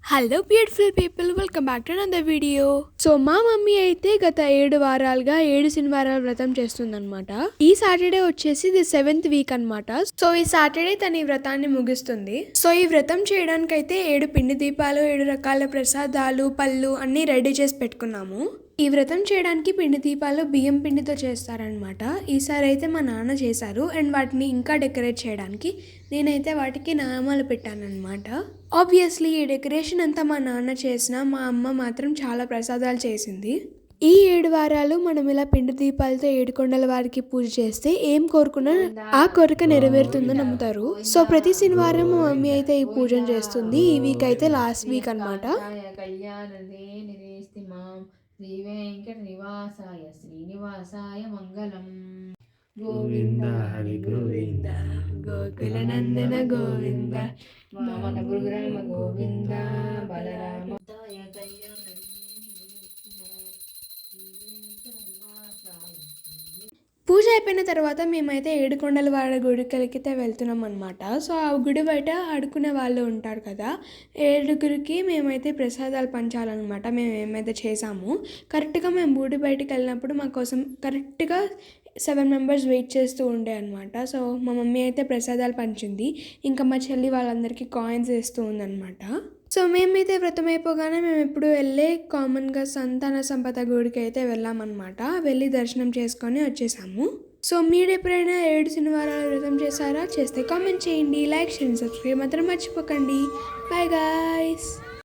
Hello beautiful people, welcome back to another video. So మా mummy అయితే గత 7 వారాలుగా 7 శనివారాల వ్రతం చేస్తుందన్నమాట. ఈ సాటర్డే వచ్చేసి ఇది 7th వీక్ అన్నమాట. సో ఈ సాటర్డే తన ఈ వ్రతాన్ని ముగిస్తుంది. సో ఈ వ్రతం చేయడానికి అయితే 7 పిండి దీపాలు, 7 రకాల ప్రసాదాలు, పళ్ళు అన్ని రెడీ చేసి పెట్టుకున్నాము. ఈ వ్రతం చేయడానికి పిండి దీపాలు బియ్యం పిండితో చేస్తారనమాట. ఈసారి అయితే మా నాన్న చేశారు అండ్ వాటిని ఇంకా డెకరేట్ చేయడానికి నేనైతే వాటికి నామాలు పెట్టానన్నమాట. ఆబ్వియస్లీ ఈ డెకరేషన్ అంతా మా నాన్న చేసిన, మా అమ్మ మాత్రం చాలా ప్రసాదాలు చేసింది. ఈ 7 వారాలు మనం ఇలా పిండి దీపాలతో 7 కొండల వారికి పూజ చేస్తే ఏం కోరుకున్నా ఆ కోరిక నెరవేరుతుందని నమ్ముతారు. సో ప్రతి శనివారం మా మమ్మీ అయితే ఈ పూజను చేస్తుంది. ఈ వీక్ అయితే లాస్ట్ వీక్ అనమాట. శ్రీ వెంకట నివాసాయ శ్రీనివాసాయ మంగళం. గోవింద హరి గోవింద గోకుల నందన గోవింద వామన గురురామ గోవింద బలరామ పూజ అయిపోయిన తర్వాత మేమైతే 7 కొండల వాడ గుడికలకైతే వెళ్తున్నాం అనమాట. సో ఆ గుడి బయట ఆడుకునే వాళ్ళు ఉంటారు కదా, 7గురికి మేమైతే ప్రసాదాలు పంచాలన్నమాట. మేము ఏమైతే చేసాము కరెక్ట్గా మేము గుడి బయటకు వెళ్ళినప్పుడు మా కోసం కరెక్ట్గా 7 మెంబర్స్ వెయిట్ చేస్తూ ఉండే అనమాట. సో మా మమ్మీ అయితే ప్రసాదాలు పంచింది, ఇంకా మా చెల్లి వాళ్ళందరికీ కాయిన్స్ వేస్తూ ఉందన్నమాట. సో మేమైతే వ్రతం అయిపోగానే మేము ఎప్పుడు వెళ్ళే కామన్గా సంతాన సంపద గుడికి అయితే వెళ్ళామన్నమాట. వెళ్ళి దర్శనం చేసుకొని వచ్చేసాము. సో మీరు ఎప్పుడైనా 7 శనివారాలు వ్రతం చేశారా? చేస్తే కామెంట్ చేయండి, లైక్ చేయండి, సబ్స్క్రైబ్ మాత్రం మర్చిపోకండి. Bye guys.